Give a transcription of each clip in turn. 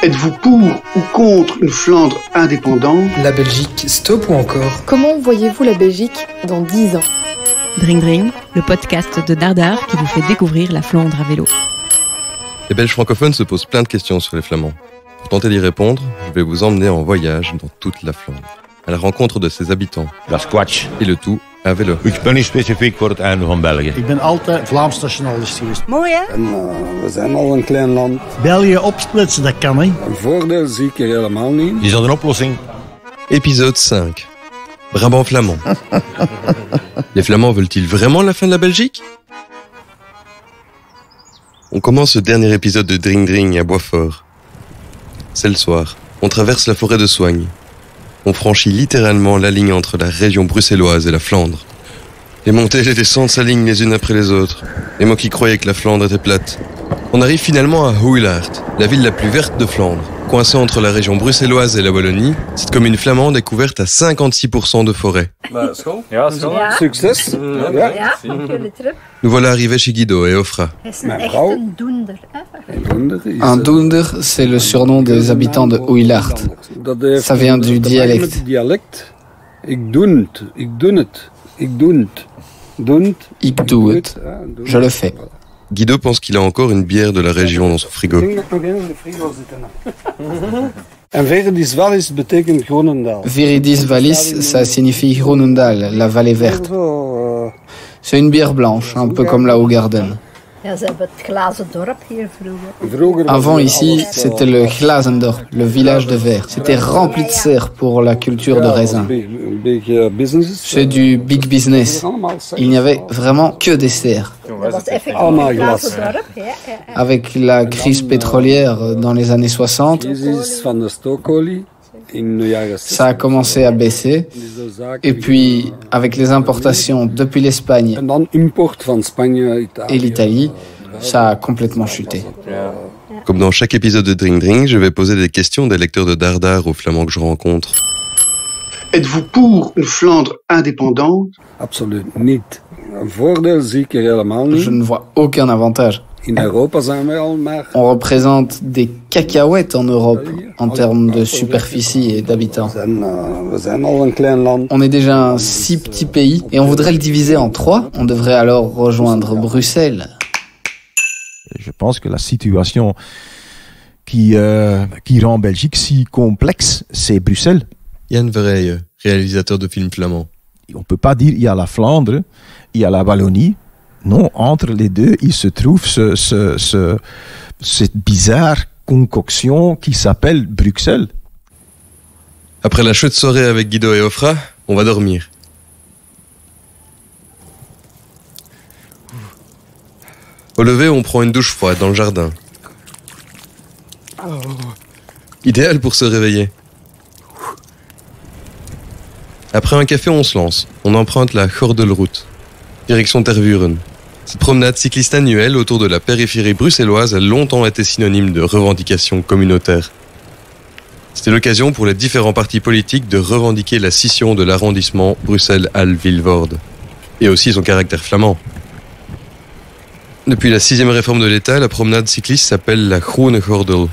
Êtes-vous pour ou contre une Flandre indépendante? La Belgique, stop ou encore? Comment voyez-vous la Belgique dans 10 ans? Dring Dring, le podcast de Dardar qui vous fait découvrir la Flandre à vélo. Les Belges francophones se posent plein de questions sur les Flamands. Pour tenter d'y répondre, je vais vous emmener en voyage dans toute la Flandre, à la rencontre de ses habitants. Dat is kwatsch. Et le tout à vélo. Ik ben niet specifiek voor het einde van België. Ik ben altijd Vlaams nationalist geweest. Mooi hè? En, we zijn al een klein land. België opsplitsen, dat kan hè. Een voordeel zie ik er helemaal niet. Is dat een oplossing? Épisode 5. Brabant flamand. Les Flamands veulent-ils vraiment la fin de la Belgique? On commence ce dernier épisode de Dring Dring à Boisfort. C'est le soir. On traverse la forêt de Soignes. On franchit littéralement la ligne entre la région bruxelloise et la Flandre. Les montées et les descentes s'alignent les unes après les autres. Et moi qui croyais que la Flandre était plate. On arrive finalement à Hoeilart, la ville la plus verte de Flandre. Coincée entre la région bruxelloise et la Wallonie, cette commune flamande est couverte à 56% de forêt. School? Ja, school. Ja. Succes. Ja, Nous voilà arrivés chez Guido et Ofra. Un doender, c'est le surnom des habitants de Hoeilart. Ça vient du dialecte. Ik doe het. Je le fais. Guido pense qu'il a encore une bière de la région dans son frigo. En Veridis Vallis betekent Groenendaal. Veridis Vallis, ça signifie Groenendaal, la vallée verte. C'est une bière blanche, un peu comme la Hoegaarden. Avant ici, c'était le Glazendorp, le village de verre. C'était rempli de serre pour la culture de raisin. C'est du big business. Il n'y avait vraiment que des serres. Avec la crise pétrolière dans les années 60, ça a commencé à baisser. Et puis, avec les importations depuis l'Espagne et l'Italie, ça a complètement chuté. Comme dans chaque épisode de Dring Dring, je vais poser des questions des lecteurs de Dardar aux Flamands que je rencontre. Êtes-vous pour une Flandre indépendante? Absoluut niet. Een voordeel zie ik er helemaal niet. Je ne vois aucun avantage. In Europa zijn wij al maar... On représente des cacahuètes en Europe en termes de superficie et d'habitants. We zijn al een klein land. On est déjà un si petit pays et on voudrait le diviser en 3. On devrait alors rejoindre Bruxelles. Je pense que la situation qui rend Belgique si complexe, c'est Bruxelles. Jan Verheijen, réalisateur de films flamands. On ne peut pas dire il y a la Flandre, il y a la Wallonie. Non, entre les deux, il se trouve cette bizarre concoction qui s'appelle Bruxelles. Après la chouette soirée avec Guido et Ofra, on va dormir. Au lever, on prend une douche froide dans le jardin. Idéal pour se réveiller. Après un café, on se lance. On emprunte la Gordelroute, direction Tervuren. Cette promenade cycliste annuelle autour de la périphérie bruxelloise a longtemps été synonyme de revendication communautaire. C'était l'occasion pour les différents partis politiques de revendiquer la scission de l'arrondissement Bruxelles-Halle-Vilvoorde, et aussi son caractère flamand. Depuis la 6e réforme de l'État, la promenade cycliste s'appelle la Groene Gordel,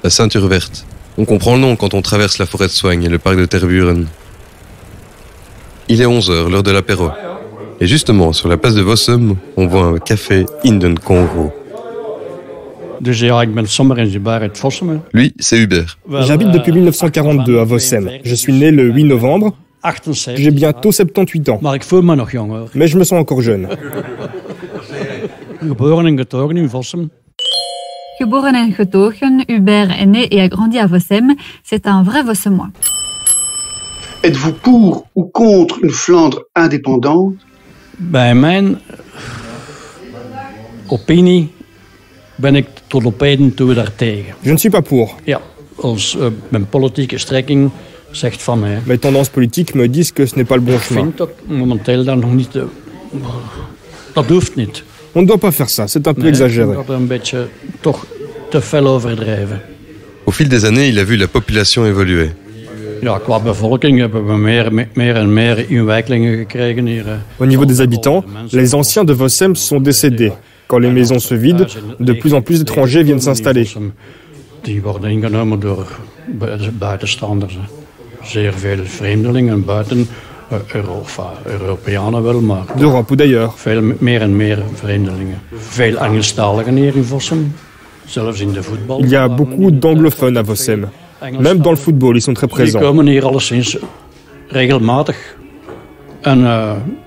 la ceinture verte. On comprend le nom quand on traverse la forêt de Soignes et le parc de Tervuren. Il est 11h, l'heure de l'apéro. Et justement, sur la place de Vossum, on voit un café Inden Congo. Lui, c'est Hubert. J'habite depuis 1942 à Vossem. Je suis né le 8 novembre. J'ai bientôt 78 ans. Mais je me sens encore jeune. Geboren en getogen, Hubert est né et a grandi à Vossem. C'est un vrai Vossemois. Êtes-vous pour ou contre une Flandre indépendante? Bij mijn opinie ben ik tot op heden toe daartegen. Je ne suis pas pour. Ja, als mijn politieke strekking zegt van mij. Mes tendances politiques me disent que ce n'est pas le bon chemin. Ik vind dat momenteel daar nog niet... dat hoeft niet. On ne doit pas faire ça, c'est un peu exagéré. Dat een beetje toch te fel overdrijven. Au fil des années, il a vu la population évoluer. Ja, qua bevolking hebben we meer en meer inwijkelingen gekregen hier. Au niveau des habitants, les anciens de Vossem sont décédés. Quand les maisons se vident, de plus en plus d'étrangers viennent s'installer. Die worden ingenomen door buitenstanders. Zeer veel vreemdelingen buiten Europeanen wel, maar d'Europe ou d'ailleurs. Veel meer en meer vreemdelingen. Veel Engelstaligen hier in Vossem, zelfs in de voetbal. Il y a beaucoup d'anglophones à Vossem. Même dans le football, ils sont très présents. Die komen hier alleszins regelmatig. En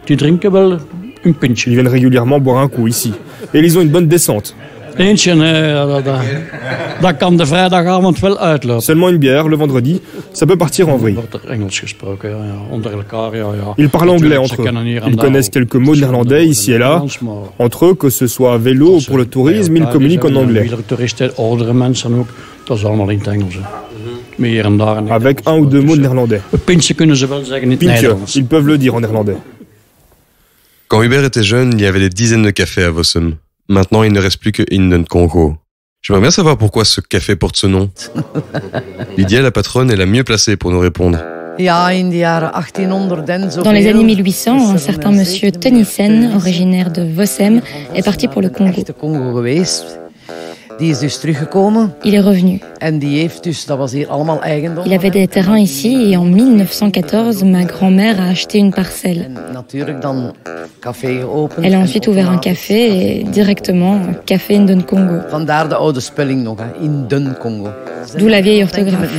die drinken wel een pintje. Ils viennent régulièrement boire un coup ici. Et ils ont une bonne descente. Eentje, dat kan de vrijdagavond wel uitlopen. Seulement une bière le vendredi, ça peut partir en vrille. Wordt er Engels gesproken, onder elkaar, ja. Ils parlent anglais entre eux. Ils connaissent quelques mots néerlandais ici et là. Entre eux, que ce soit à vélo ou pour le tourisme, ils communiquent en anglais. Wielertoeristen, oudere mensen ook, dat is allemaal in het Engels. Meer en daar. Avec un ou deux mots de néerlandais. Pintje kunnen ze wel zeggen in het Nederlands. Ils peuvent le dire en néerlandais. Quand Hubert était jeune, il y avait des dizaines de cafés à Vossem. Maintenant, il ne reste plus que Inden Congo. J'aimerais bien savoir pourquoi ce café porte ce nom. Lydia, la patronne, est la mieux placée pour nous répondre. Dans les années 1800, un certain monsieur Tennyson, originaire de Vossem, est parti pour le Congo. Il est revenu. Il avait des terrains ici et en 1914, ma grand-mère a acheté une parcelle. Elle a ensuite ouvert un café et directement Café Inden Congo. D'où la vieille orthographe.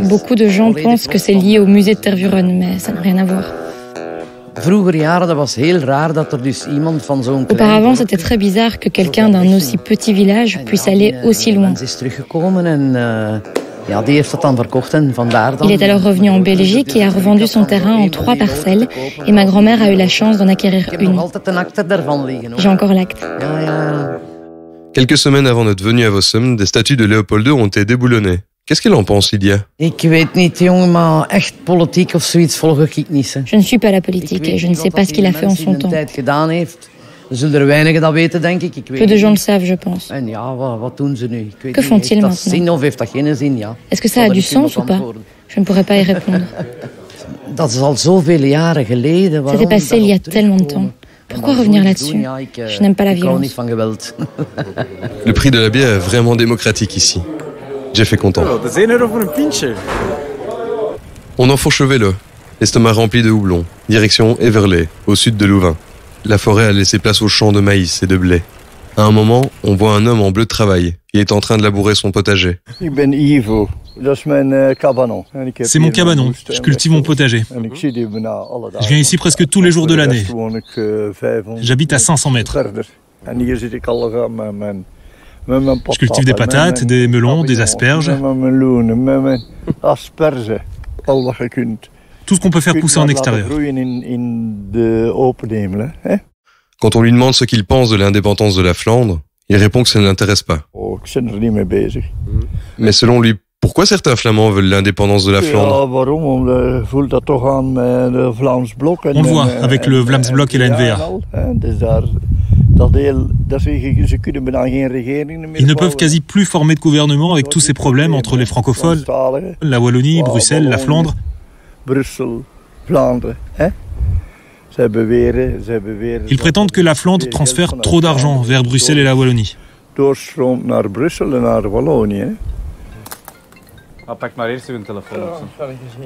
Beaucoup de gens pensent que c'est lié au musée de Tervuren, mais ça n'a rien à voir. Auparavant, c'était très bizarre que quelqu'un d'un aussi petit village puisse aller aussi loin. Il est alors revenu en Belgique et a revendu son terrain en 3 parcelles et ma grand-mère a eu la chance d'en acquérir une. J'ai encore l'acte. Quelques semaines avant notre venue à Vossem, des statues de Léopold II ont été déboulonnées. Qu'est-ce qu'elle en pense, Lydia? Je ne suis pas la politique et je ne sais pas ce qu'il a fait en son temps. Peu de gens le savent, je pense. Que font-ils maintenant? Est-ce que ça a du sens ou pas? Je ne pourrais pas y répondre. C'était passé il y a tellement de temps. Pourquoi revenir là-dessus? Je n'aime pas la violence. Le prix de la bière est vraiment démocratique ici. Jeff est content. On enfourche le vélo, l'estomac rempli de houblon. Direction Everley, au sud de Louvain. La forêt a laissé place aux champs de maïs et de blé. À un moment, on voit un homme en bleu de travail. Il est en train de labourer son potager. C'est mon cabanon. Je cultive mon potager. Je viens ici presque tous les jours de l'année. J'habite à 500 mètres. Je cultive des patates, des melons, des asperges. Tout ce qu'on peut faire pousser en extérieur. Quand on lui demande ce qu'il pense de l'indépendance de la Flandre, il répond que ça ne l'intéresse pas. Mais selon lui, pourquoi certains Flamands veulent l'indépendance de la Flandre? On le voit avec le Vlaamsblok et la NVA. Ils ne peuvent quasi plus former de gouvernement avec tous ces problèmes entre les francophones, la Wallonie, Bruxelles, la Flandre. Ils prétendent que la Flandre transfère trop d'argent vers Bruxelles et la Wallonie.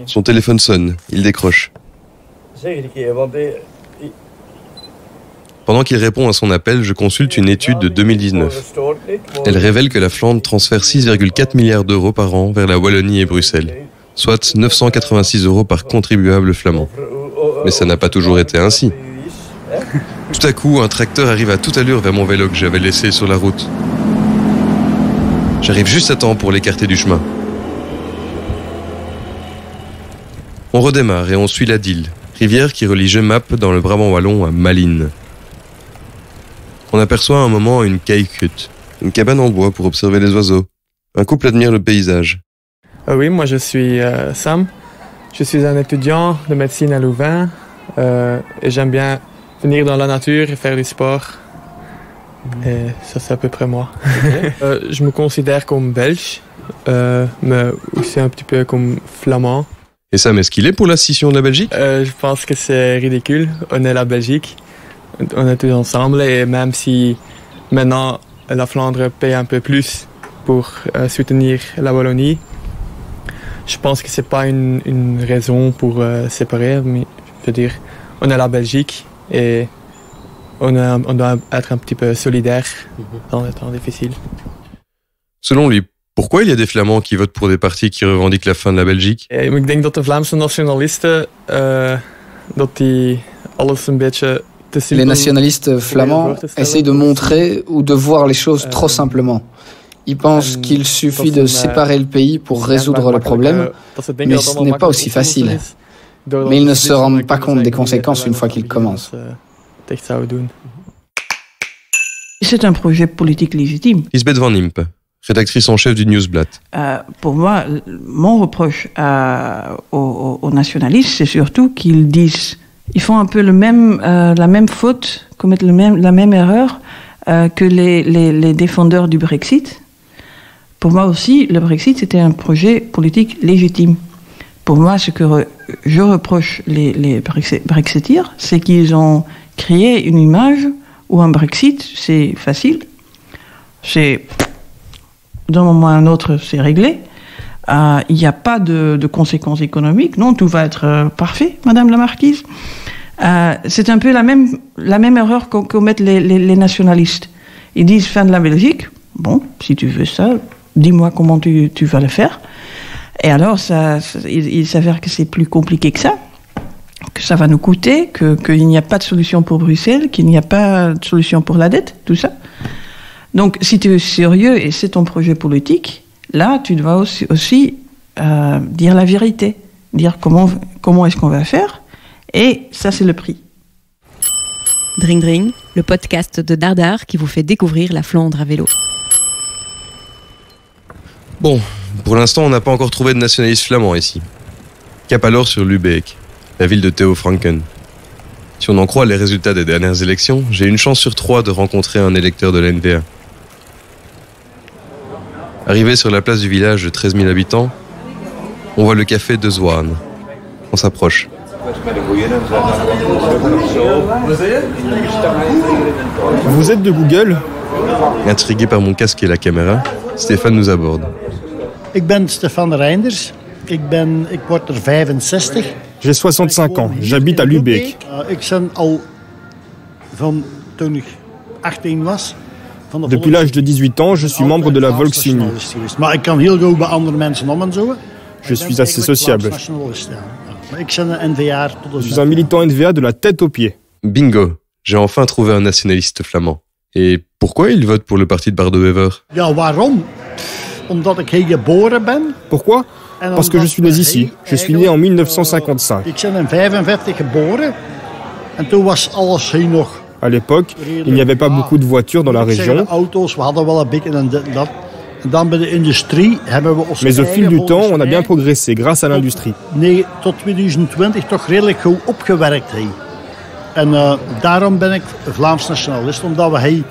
Son téléphone sonne, il décroche. Pendant qu'il répond à son appel, je consulte une étude de 2019. Elle révèle que la Flandre transfère 6,4 milliards d'euros par an vers la Wallonie et Bruxelles, soit 986 euros par contribuable flamand. Mais ça n'a pas toujours été ainsi. Tout à coup, un tracteur arrive à toute allure vers mon vélo que j'avais laissé sur la route. J'arrive juste à temps pour l'écarter du chemin. On redémarre et on suit la Dyle, rivière qui relie Jemappes dans le Brabant wallon à Malines. On aperçoit à un moment une caille-hut, une cabane en bois pour observer les oiseaux. Un couple admire le paysage. Oui, moi je suis Sam. Je suis un étudiant de médecine à Louvain et j'aime bien venir dans la nature et faire du sport. Et ça, c'est à peu près moi. Okay. Je me considère comme belge, mais aussi un petit peu comme flamand. Et Sam, est-ce qu'il est pour la scission de la Belgique? Je pense que c'est ridicule. On est la Belgique, on est tous ensemble et même si maintenant la Flandre paye un peu plus pour soutenir la Wallonie. Je pense que c'est pas une raison pour séparer, mais je veux dire, on est la Belgique et on doit être un petit peu solidaire dans les temps difficiles. Selon lui, pourquoi il y a des Flamands qui votent pour des partis qui revendiquent la fin de la Belgique? Ik denk dat de Vlaamse nationalisten dat die alles een beetje te simpel. Les nationalistes flamands essayent de montrer ou de voir les choses trop simplement. Ils pensent qu'il suffit de séparer le pays pour résoudre le problème, mais ce n'est pas aussi facile. Mais ils ne se rendent pas compte des conséquences une fois qu'ils commencent. C'est un projet politique légitime. Lisbeth Van Impe, rédactrice en chef du Nieuwsblad. Pour moi, mon reproche aux nationalistes, c'est surtout qu'ils disent, ils font un peu la même faute, commettent la même erreur que les défendeurs du Brexit. Pour moi aussi, le Brexit, c'était un projet politique légitime. Pour moi, ce que je reproche les Brexiteers, c'est qu'ils ont créé une image où un Brexit, c'est facile. C'est, d'un moment à un autre, c'est réglé. Il n'y a pas de conséquences économiques. Non, tout va être parfait, Madame la Marquise. C'est un peu la même erreur que commettent les nationalistes. Ils disent fin de la Belgique. Bon, si tu veux ça, dis-moi comment tu vas le faire. Et alors, il s'avère que c'est plus compliqué que ça va nous coûter, qu'il n'y a pas de solution pour Bruxelles, qu'il n'y a pas de solution pour la dette, tout ça. Donc, si tu es sérieux et c'est ton projet politique, là, tu dois aussi dire la vérité, dire comment est-ce qu'on va faire, et ça, c'est le prix. Dring Dring, le podcast de Dardar qui vous fait découvrir la Flandre à vélo. Bon, pour l'instant, on n'a pas encore trouvé de nationalistes flamands ici. Cap alors sur Lübeck, la ville de Theo Franken. Si on en croit les résultats des dernières élections, j'ai une chance sur 3 de rencontrer un électeur de l'N-VA. Arrivé sur la place du village de 13 000 habitants, on voit le café de Zwan. On s'approche. Vous êtes de Google? Intrigué par mon casque et la caméra, Stéphane nous aborde. Ik ben Stefan Reinders. Ik word 65. J'ai 65 ans. J'habite à Lübeck. Ik ben al van toen ik 18 was. Depuis l'âge de 18 ans, je suis membre de la Volksunie. Maar ik kan heel goed bij andere mensen om en zo. Je suis assez sociable. Je suis un militant N-VA de la tête aux pieds. Bingo, j'ai enfin trouvé un nationaliste flamand. Et pourquoi il vote pour le parti de Bart De Wever? Ja, waarom? Omdat ik hier geboren ben. Pourquoi? Parce que je suis né ici. Je suis né en 1955. Ik ben in 1945 geboren. En toen was alles hier nog. À l'époque, il n'y avait pas beaucoup de voitures dans la région. Mais au fil du temps, on a bien progressé grâce à l'industrie.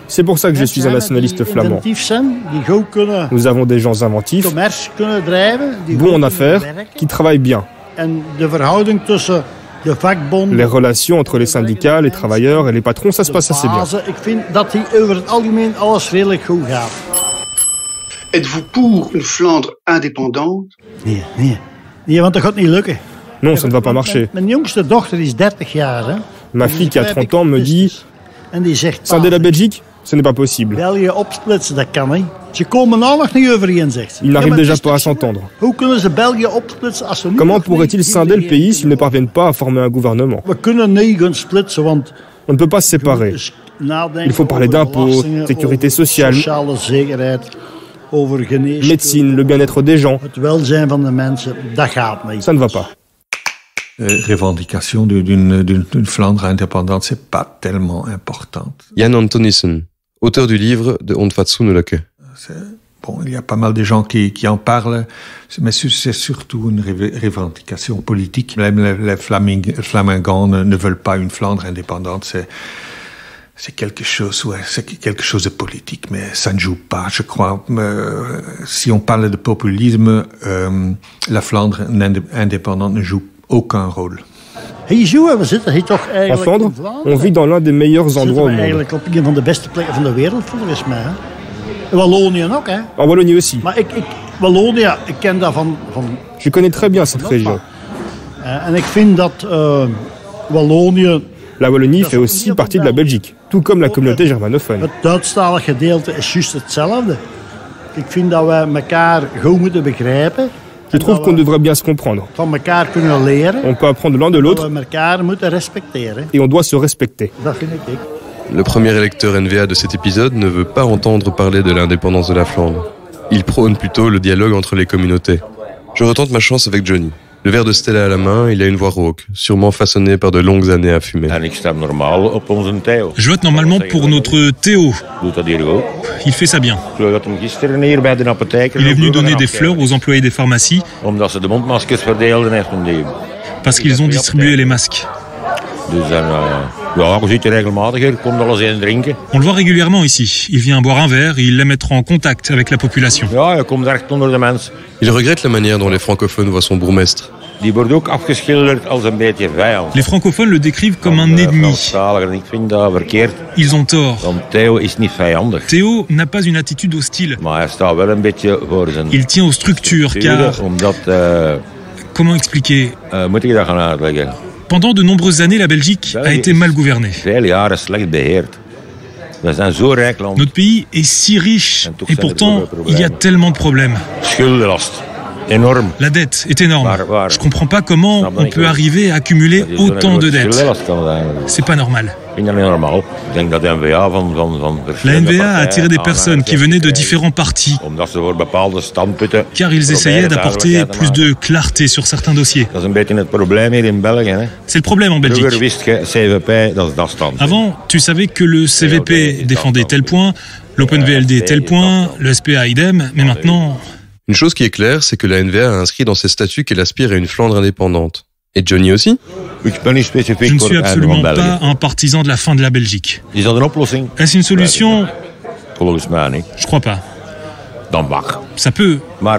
C'est pour ça que je suis un nationaliste flamand. Nous avons des gens inventifs, bons en affaires, qui travaillent bien. Les relations entre les syndicats, les travailleurs et les patrons, ça se passe assez bien. Êtes-vous pour une Flandre indépendante? Non, ça ne va pas marcher. Ma fille qui a 30 ans me dit « Scinder la Belgique, ce n'est pas possible. » Ils n'arrivent déjà pas à s'entendre. Comment pourraient-ils scinder le pays s'ils ne parviennent pas à former un gouvernement? On ne peut pas se séparer. Il faut parler d'impôts, sécurité sociale, médecine, le bien-être des gens. Ça ne va pas. Revendication d'une Flandre indépendante, c'est pas tellement importante. Jan Antonissen, auteur du livre De Ontfatsoenlijke. Bon, il y a pas mal de gens qui en parlent, mais c'est surtout une revendication politique. Même les Flamingants ne veulent pas une Flandre indépendante. C'est quelque chose, ouais, c'est quelque chose de politique, mais ça ne joue pas, je crois. Si on parle de populisme, la Flandre indépendante ne joue aucun rôle. En Flandre, on vit dans l'un des meilleurs endroits au monde. En Wallonie aussi. Je connais très bien cette région. La Wallonie fait aussi partie de la Belgique, tout comme la communauté germanophone. Je trouve qu'on devrait bien se comprendre. On peut apprendre l'un de l'autre et on doit se respecter. Le premier électeur NVA de cet épisode ne veut pas entendre parler de l'indépendance de la Flandre. Il prône plutôt le dialogue entre les communautés. Je retente ma chance avec Johnny. Le verre de Stella à la main, il a une voix rauque, sûrement façonnée par de longues années à fumer. Je vote normalement pour notre Théo. Il fait ça bien. Il est venu donner des fleurs aux employés des pharmacies parce qu'ils ont distribué les masques. On le voit régulièrement ici. Il vient boire un verre et il les mettra en contact avec la population. Il regrette la manière dont les francophones voient son bourgmestre. Les francophones le décrivent comme un ennemi. Ils ont tort. Théo n'a pas une attitude hostile. Il tient aux structures car... Comment expliquer ? Pendant de nombreuses années, la Belgique a été mal gouvernée. Notre pays est si riche et pourtant il y a tellement de problèmes. La dette est énorme. Je ne comprends pas comment on peut arriver à accumuler autant de dettes. C'est pas normal. La NVA a attiré des personnes qui venaient de différents partis car ils essayaient d'apporter plus de clarté sur certains dossiers. C'est le problème en Belgique. Avant, tu savais que le CVP défendait tel point, l'OpenVLD tel point, le SPA idem, mais maintenant... Une chose qui est claire, c'est que la NVA a inscrit dans ses statuts qu'elle aspire à une Flandre indépendante. Et Johnny aussi ? Je ne suis absolument pas un partisan de la fin de la Belgique. Est-ce une solution ? Je crois pas. Ça peut. Mais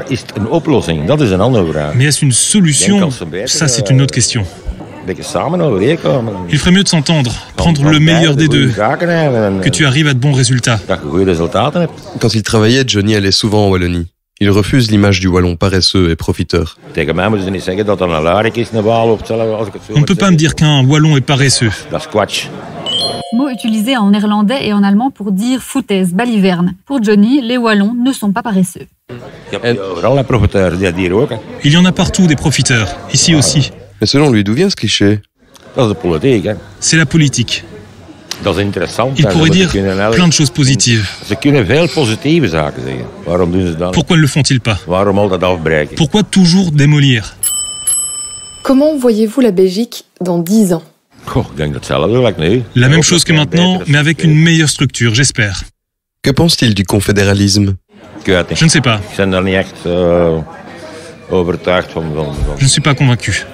est-ce une solution ? Ça, c'est une autre question. Il ferait mieux de s'entendre, prendre le meilleur des deux, que tu arrives à de bons résultats. Quand il travaillait, Johnny allait souvent en Wallonie. Il refuse l'image du Wallon paresseux et profiteur. On ne peut pas me dire qu'un Wallon est paresseux. Mot utilisé en néerlandais et en allemand pour dire foutaise, baliverne. Pour Johnny, les Wallons ne sont pas paresseux. Il y en a partout des profiteurs, ici aussi. Mais selon lui, d'où vient ce cliché ? C'est la politique. Il pourrait dire plein de choses positives. Pourquoi ne le font-ils pas ? Pourquoi toujours démolir ? Comment voyez-vous la Belgique dans 10 ans ? La même chose que maintenant, mais avec une meilleure structure, j'espère. Que pense-t-il du confédéralisme ? Je ne sais pas. Je ne suis pas convaincu.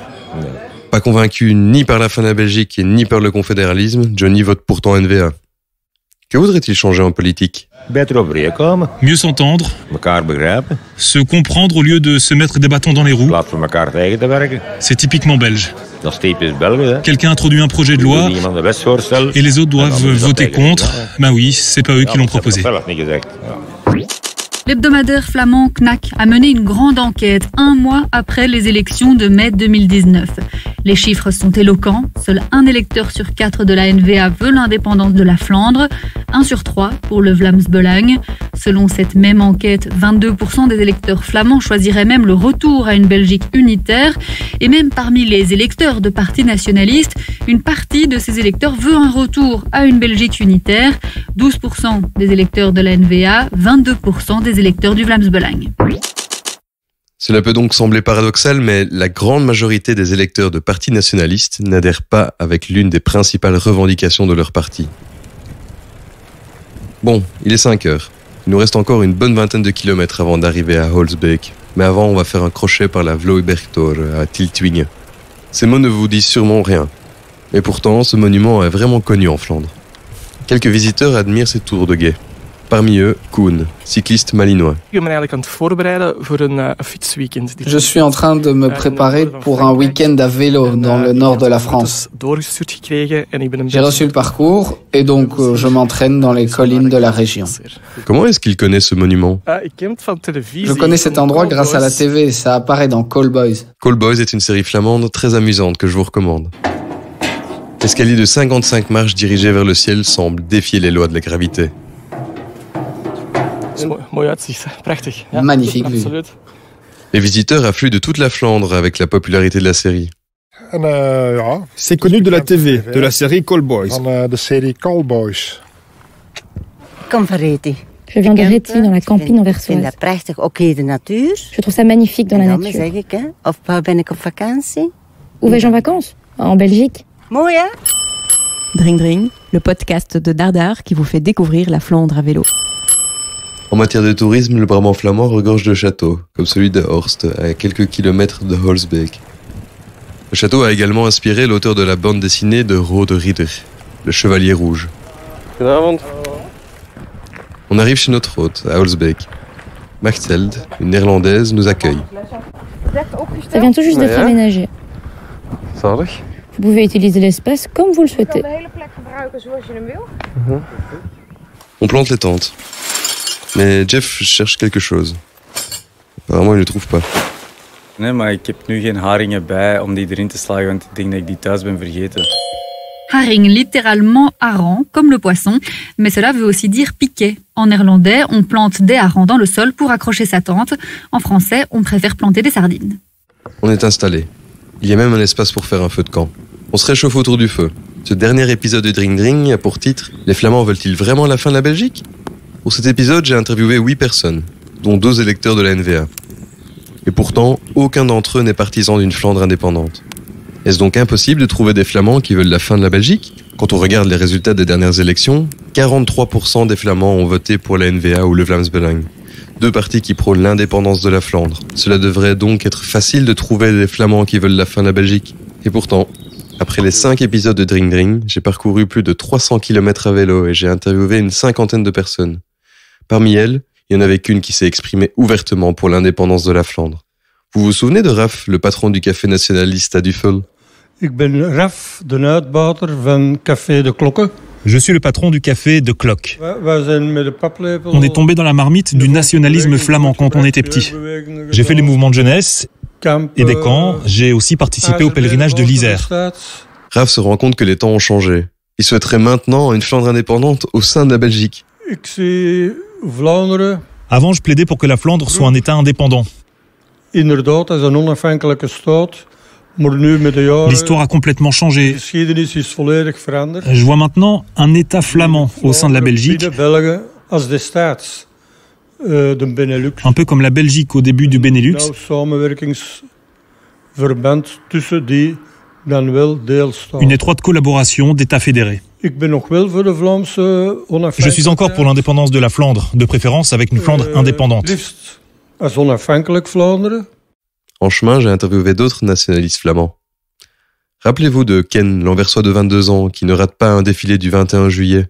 Pas convaincu ni par la fin de la Belgique et ni par le confédéralisme, Johnny vote pourtant NVA. Que voudrait-il changer en politique ? Mieux s'entendre, se comprendre au lieu de se mettre des bâtons dans les roues. C'est typiquement belge. Quelqu'un introduit un projet de loi et les autres doivent voter contre. Ben oui, c'est pas eux qui l'ont proposé. L'hebdomadaire flamand Knack a mené une grande enquête 1 mois après les élections de mai 2019. Les chiffres sont éloquents. Seul 1 électeur sur 4 de la NVA veut l'indépendance de la Flandre, 1 sur 3 pour le Vlaams-Belang. Selon cette même enquête, 22% des électeurs flamands choisiraient même le retour à une Belgique unitaire. Et même parmi les électeurs de partis nationalistes, une partie de ces électeurs veut un retour à une Belgique unitaire. 12% des électeurs de la NVA, 22% des électeurs du Vlaams-Belang. Cela peut donc sembler paradoxal, mais la grande majorité des électeurs de partis nationalistes n'adhèrent pas avec l'une des principales revendications de leur parti. Bon, il est 5 heures. Il nous reste encore une bonne vingtaine de kilomètres avant d'arriver à Holsbeek. Mais avant, on va faire un crochet par la Vlooibergtor à Tieltwinge. Ces mots ne vous disent sûrement rien. Et pourtant, ce monument est vraiment connu en Flandre. Quelques visiteurs admirent ces tours de guet. Parmi eux, Koen, cycliste malinois. Je suis en train de me préparer pour un week-end à vélo dans le nord de la France. J'ai reçu le parcours et donc je m'entraîne dans les collines de la région. Comment est-ce qu'il connaît ce monument? Je connais cet endroit grâce à la TV, ça apparaît dans Call Boys. Call Boys est une série flamande très amusante que je vous recommande. L'escalier de 55 marches dirigé vers le ciel semble défier les lois de la gravité. Magnifique vue. Les visiteurs affluent de toute la Flandre avec la popularité de la série. C'est connu de la TV, de la série Call Boys. Je viens de Réti, dans la campagne anversoise. Je trouve ça magnifique dans la nature. Où vais-je en vacances? En Belgique. Dring Dring, le podcast de Dardar qui vous fait découvrir la Flandre à vélo. En matière de tourisme, le Brabant flamand regorge de châteaux, comme celui de Horst, à quelques kilomètres de Holsbeek. Le château a également inspiré l'auteur de la bande dessinée de Rode Ridder, le Chevalier Rouge. On arrive chez notre hôte, à Holsbeek. Machteld, une néerlandaise, nous accueille. Ça vient tout juste d'être aménagé. Vous pouvez utiliser l'espace comme vous le souhaitez. On plante les tentes. Mais Jeff cherche quelque chose. Apparemment, il ne le trouve pas. Nee, maar ik heb nu geen haringen bij om die erin te slagen, want ik denk dat ik die thuis ben vergeten. Haring, littéralement hareng, comme le poisson, mais cela veut aussi dire piquet. En néerlandais, on plante des harengs dans le sol pour accrocher sa tente. En français, on préfère planter des sardines. On est installé. Il y a même un espace pour faire un feu de camp. On se réchauffe autour du feu. Ce dernier épisode de Dring Dring a pour titre « Les Flamands veulent-ils vraiment la fin de la Belgique ?» Pour cet épisode, j'ai interviewé 8 personnes, dont 2 électeurs de la NVA. Et pourtant, aucun d'entre eux n'est partisan d'une Flandre indépendante. Est-ce donc impossible de trouver des Flamands qui veulent la fin de la Belgique? Quand on regarde les résultats des dernières élections, 43% des Flamands ont voté pour la NVA ou le Vlaams Belang. 2 partis qui prônent l'indépendance de la Flandre. Cela devrait donc être facile de trouver des Flamands qui veulent la fin de la Belgique. Et pourtant, après les 5 épisodes de Dring Dring, j'ai parcouru plus de 300 km à vélo et j'ai interviewé une 50aine de personnes. Parmi elles, il n'y en avait qu'une qui s'est exprimée ouvertement pour l'indépendance de la Flandre. Vous vous souvenez de Raf, le patron du café nationaliste à Duffel? Ik ben Raf, de uitbater van Café de Klokken. Je suis le patron du café de Klok. On est tombé dans la marmite du nationalisme flamand quand on était petit. J'ai fait les mouvements de jeunesse et des camps. J'ai aussi participé au pèlerinage de l'Isère. Raf se rend compte que les temps ont changé. Il souhaiterait maintenant une Flandre indépendante au sein de la Belgique. Avant, je plaidais pour que la Flandre soit un État indépendant. L'histoire a complètement changé. Je vois maintenant un État flamand au sein de la Belgique, un peu comme la Belgique au début du Benelux, une étroite collaboration d'États fédérés. Je suis encore pour l'indépendance de la Flandre, de préférence avec une Flandre indépendante. En chemin, j'ai interviewé d'autres nationalistes flamands. Rappelez-vous de Ken, l'Anversois de 22 ans, qui ne rate pas un défilé du 21 juillet.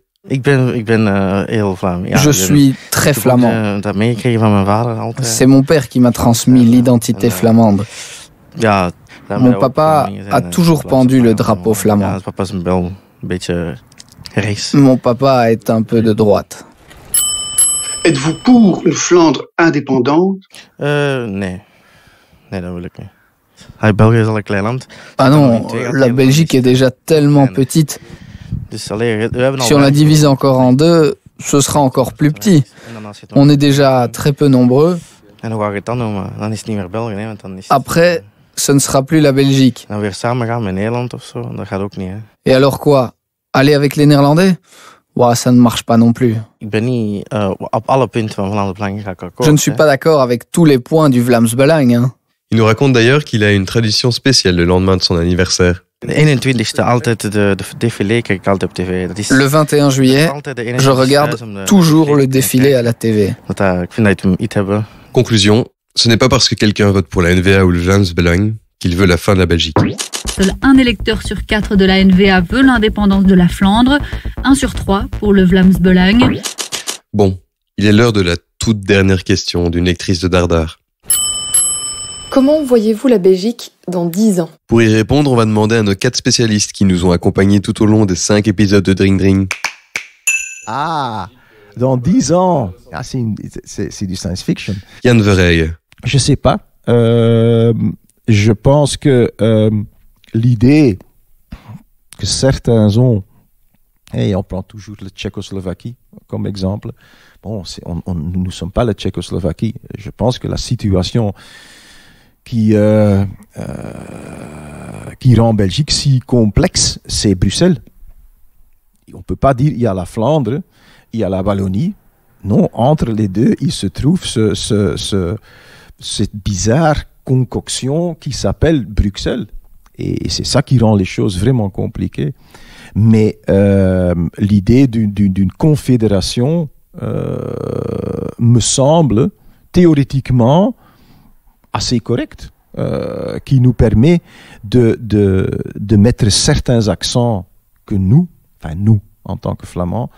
Je suis très flamand. C'est mon père qui m'a transmis l'identité flamande. Mon papa a toujours pendu le drapeau flamand. Mon papa est un peu de droite. Êtes-vous pour une Flandre indépendante? Ah non, la Belgique est déjà tellement petite. Si on la divise encore en 2, ce sera encore plus petit. On est déjà très peu nombreux. Après, ce ne sera plus la Belgique. Et alors quoi? Aller avec les Néerlandais? Ouais, ça ne marche pas non plus. Je ne suis pas d'accord avec tous les points du Vlaams Belang. Hein. Il nous raconte d'ailleurs qu'il a une tradition spéciale le lendemain de son anniversaire. Le 21 juillet, je regarde toujours le défilé à la TV. Conclusion, ce n'est pas parce que quelqu'un vote pour la NVA ou le Vlaams Belang qu'il veut la fin de la Belgique. Seul un électeur sur 4 de la NVA veut l'indépendance de la Flandre, 1 sur 3 pour le Vlaams Belang. Bon, Il est l'heure de la toute dernière question d'une lectrice de Dardar. Comment voyez-vous la Belgique dans 10 ans? Pour y répondre, on va demander à nos 4 spécialistes qui nous ont accompagnés tout au long des 5 épisodes de Dring Dring. Ah, dans 10 ans. Ah, c'est du science fiction. Yann Verheij. Je sais pas. Je pense que l'idée que certains ont, et on prend toujours la Tchécoslovaquie comme exemple. Bon, nous ne sommes pas la Tchécoslovaquie. Je pense que la situation qui rend Belgique si complexe, c'est Bruxelles. On peut pas dire il y a la Flandre, il y a la Wallonie. Non, entre les deux, il se trouve cette bizarre concoction qui s'appelle Bruxelles. Et c'est ça qui rend les choses vraiment compliquées. Mais l'idée d'une confédération me semble théoriquement assez correcte, qui nous permet de mettre certains accents que nous en tant que Flamands,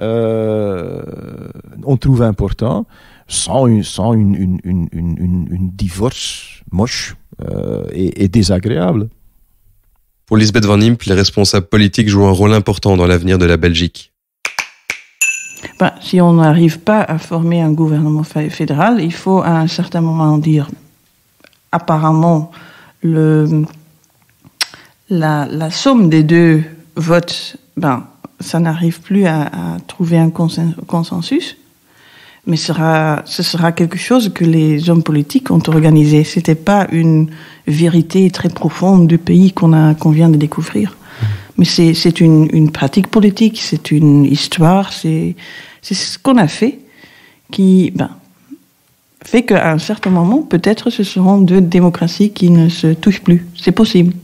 on trouve important, sans une divorce moche et désagréable. Pour Lisbeth Van Impe, les responsables politiques jouent un rôle important dans l'avenir de la Belgique. Si on n'arrive pas à former un gouvernement fédéral, il faut à un certain moment dire, apparemment, la somme des deux votes, ça n'arrive plus à trouver un consensus, mais ce sera quelque chose que les hommes politiques ont organisé. C'était pas une vérité très profonde du pays qu'on vient de découvrir. Mais c'est une pratique politique, c'est une histoire, c'est ce qu'on a fait qui fait qu'à un certain moment, peut-être ce seront deux démocraties qui ne se touchent plus. C'est possible.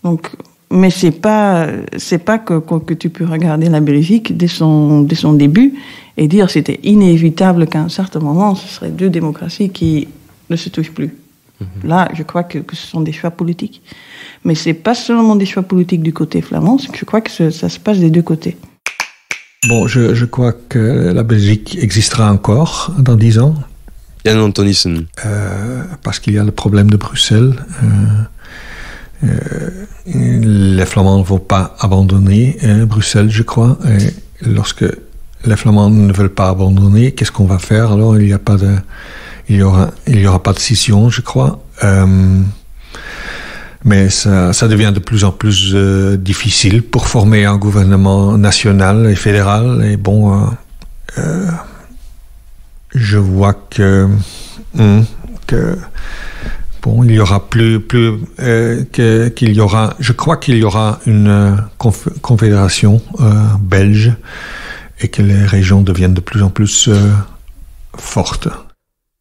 Donc, mais c'est pas que tu peux regarder la Belgique dès son début et dire c'était inévitable qu'à un certain moment, ce serait deux démocraties qui ne se touchent plus. Là, je crois que ce sont des choix politiques. Mais c'est pas seulement des choix politiques du côté flamand, je crois que ça se passe des deux côtés. Bon, je crois que la Belgique existera encore dans 10 ans. Jan Antonissen. Parce qu'il y a le problème de Bruxelles. Les Flamands ne vont pas abandonner Bruxelles, je crois. Et lorsque les Flamands ne veulent pas abandonner, qu'est-ce qu'on va faire? Alors, il y aura pas de scission, je crois. Mais ça devient de plus en plus difficile pour former un gouvernement national et fédéral. Et bon, je vois que bon, il y aura je crois qu'il y aura une confédération belge et que les régions deviennent de plus en plus fortes.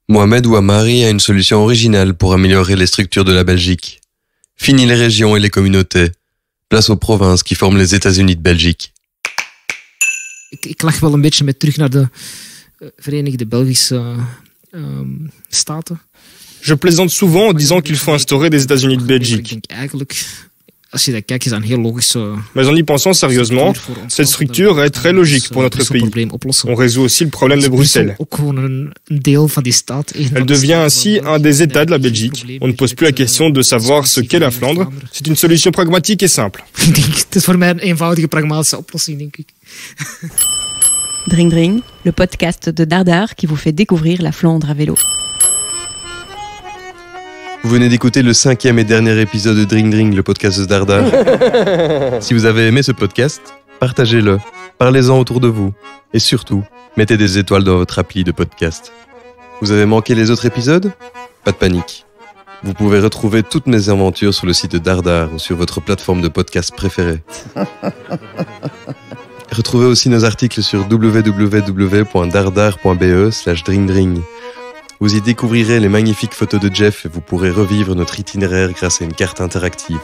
Mohamed Ouamari a une solution originale pour améliorer les structures de la Belgique. Fini les régions et les communautés. Place aux provinces qui forment les États-Unis de Belgique. Ik lach wel een beetje met terug naar de Verenigde Belgische Staten. Je plaisante souvent en disant qu'il faut instaurer des États-Unis de Belgique. Mais en y pensant sérieusement, cette structure est très logique pour notre pays. On résout aussi le problème de Bruxelles. Elle devient ainsi un des États de la Belgique. On ne pose plus la question de savoir ce qu'est la Flandre. C'est une solution pragmatique et simple. Dring Dring, le podcast de Dardar qui vous fait découvrir la Flandre à vélo. Vous venez d'écouter le 5e et dernier épisode de Dring Dring, le podcast de Dardar. Si vous avez aimé ce podcast, partagez-le, parlez-en autour de vous. Et surtout, mettez des étoiles dans votre appli de podcast. Vous avez manqué les autres épisodes? Pas de panique. Vous pouvez retrouver toutes mes aventures sur le site de Dardar ou sur votre plateforme de podcast préférée. Retrouvez aussi nos articles sur www.dardar.be/dringdring. Vous y découvrirez les magnifiques photos de Jeff et vous pourrez revivre notre itinéraire grâce à une carte interactive.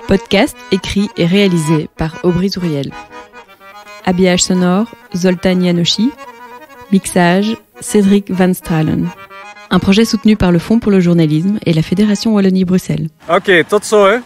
Podcast écrit et réalisé par Aubry Touriel. Habillage sonore, Zoltan Janoshi. Mixage, Cédric Van Stralen. Un projet soutenu par le Fonds pour le journalisme et la Fédération Wallonie-Bruxelles. Ok, tot zo hè.